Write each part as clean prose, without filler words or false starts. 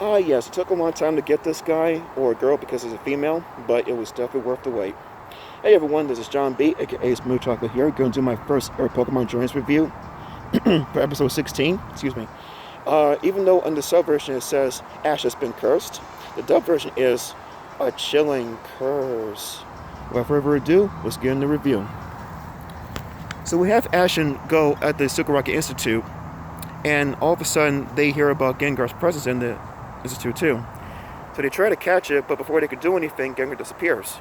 Yes, it took a long time to get this guy or girl because it's a female, but it was definitely worth the wait. Hey everyone, this is John B, aka Smooth Chocolate here, going to do my first ever Pokemon Journeys review for episode 16. Excuse me. Even though on the sub version it says Ash has been cursed, the dub version is a chilling curse. Without further ado, let's get into the review. So we have Ash and Go at the Silk Rocket Institute, and all of a sudden they hear about Gengar's presence in the Institute too. So they try to catch it, but before they could do anything, Gengar disappears.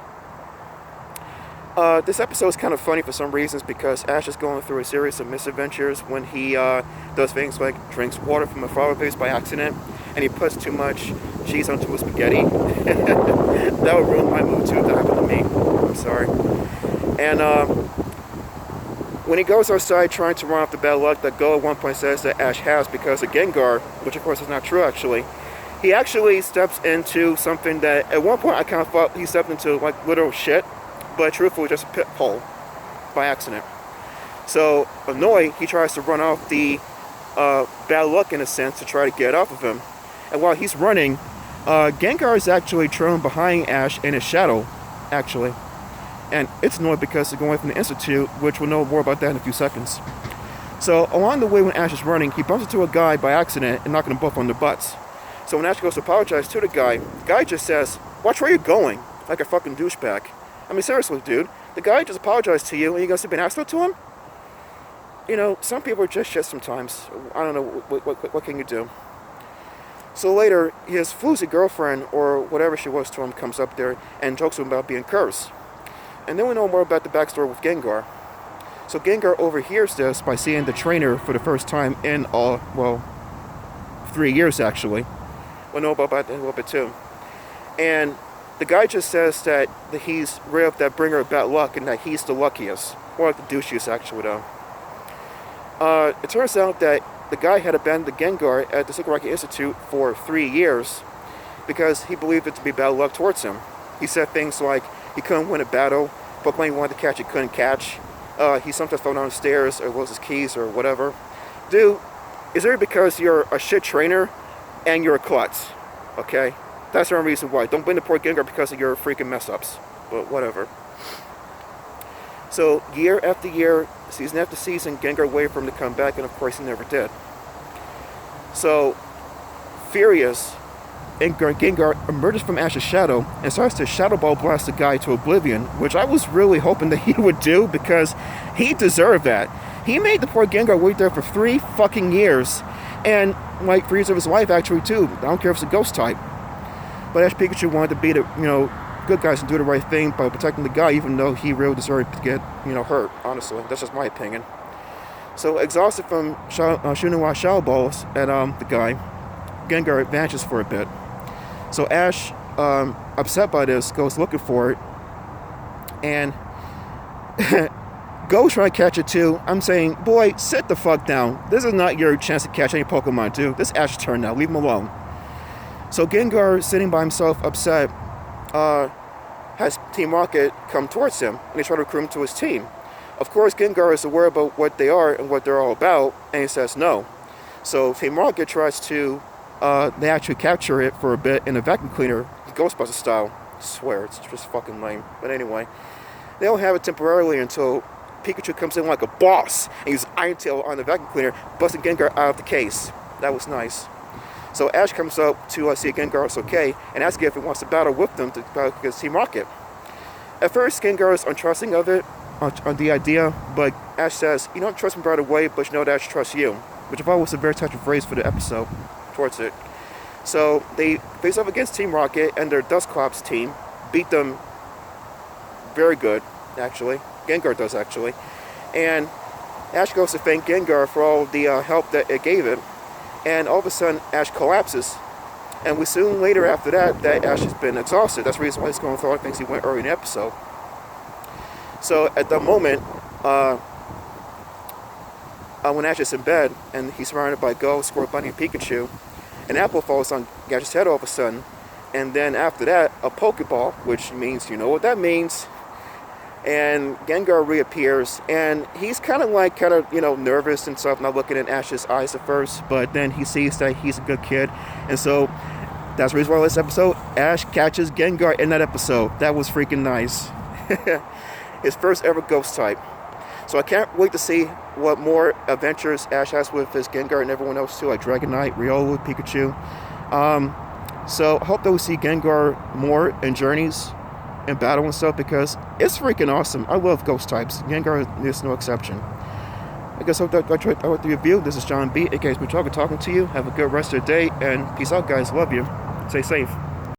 This episode is kind of funny for some reasons because Ash is going through a series of misadventures when he does things like drinks water from a flower vase by accident, and he puts too much cheese onto his spaghetti. That would ruin my mood too if that happened to me. I'm sorry. And when he goes outside trying to run off the bad luck that Go at one point says that Ash has because of Gengar, which of course is not true actually, he actually steps into something that at one point I kind of thought he stepped into like literal shit, but truthfully just a pit hole by accident. So annoyed, he tries to run off the bad luck in a sense to try to get off of him. And while he's running, Gengar is actually trailing behind Ash in his shadow, actually. And it's annoyed because they're going from the Institute, which we'll know more about that in a few seconds. So along the way when Ash is running, he bumps into a guy by accident and knocking them both on their butts. So when Ash goes to apologize to the guy just says, "Watch where you're going," like a fucking douchebag. I mean, seriously, dude. The guy just apologized to you and you're going to be an asshole to him? You know, some people are just shit sometimes. I don't know, what can you do? So later, his floozy girlfriend, or whatever she was to him, comes up there and talks to him about being cursed. And then we know more about the backstory with Gengar. So Gengar overhears this by seeing the trainer for the first time in, 3 years actually. We'll know about that in a little bit too. And the guy just says that he's rid of that bringer of bad luck and that he's the luckiest. Or like the douchiest actually though. It turns out that the guy had abandoned the Gengar at the Silk Rocket Institute for 3 years because he believed it to be bad luck towards him. He said things like he couldn't win a battle, Pokemon he wanted to catch he couldn't catch, he sometimes fell down the stairs or lost his keys or whatever. Dude, is it because you're a shit trainer and you're a klutz? Okay? That's the only reason why. Don't blame the poor Gengar because of your freaking mess-ups. But whatever. So, year after year, season after season, Gengar waited for him to come back, and of course he never did. So, furious, Gengar emerges from Ash's shadow and starts to Shadow Ball blast the guy to oblivion, which I was really hoping that he would do because he deserved that. He made the poor Gengar wait there for 3 fucking years, and like 3 years of his life actually too. I don't care if it's a ghost type. But Ash Pikachu wanted to be the, good guys and do the right thing by protecting the guy, even though he really deserved to get, hurt, honestly. That's just my opinion. So, exhausted from shooting wild Shadow Balls at the guy, Gengar vanishes for a bit. So Ash, upset by this, goes looking for it, and goes trying to catch it too. I'm saying, boy, sit the fuck down. This is not your chance to catch any Pokemon, dude. This is Ash's turn now. Leave him alone. So Gengar, sitting by himself, upset, has Team Rocket come towards him, and they try to recruit him to his team. Of course, Gengar is aware about what they are and what they're all about, and he says no. So Team Rocket tries to, they actually capture it for a bit in a vacuum cleaner, Ghostbuster style. I swear, it's just fucking lame. But anyway, they don't have it temporarily until Pikachu comes in like a boss, and uses Iron Tail on the vacuum cleaner, busting Gengar out of the case. That was nice. So Ash comes up to see if Gengar is okay, and asks if he wants to battle with them to battle against Team Rocket. At first, Gengar is untrusting of it, on the idea, but Ash says, "You don't trust me right away, but you know that I should trust you," which I thought was a very touching phrase for the episode towards it. So they face off against Team Rocket, and their Dusclops team beat them very good, actually. Gengar does, actually. And Ash goes to thank Gengar for all the help that it gave it. And all of a sudden, Ash collapses. And we soon later after that Ash has been exhausted. That's the reason why he's going through all the things he went early in the episode. So at that moment, when Ash is in bed, and he's surrounded by Go, Squirt, Bunny, and Pikachu, an apple falls on Ash's head all of a sudden. And then after that, a Pokeball, which means, you know what that means. And Gengar reappears, and he's kind of nervous and stuff, not looking in Ash's eyes at first, but then he sees that he's a good kid, and so That's the reason why this episode, Ash catches Gengar in that episode. That was freaking nice. His first ever ghost type. So I can't wait to see what more adventures Ash has with his Gengar and everyone else too, like Dragonite, Riolu, Pikachu. So I hope that we see Gengar more in Journeys and battle and stuff, because it's freaking awesome. I love ghost types. Gengar is no exception. I guess I hope that I tried out the review. This is John B, aka Spoochaka, talking to you. Have a good rest of the day, and peace out, guys. Love you. Stay safe.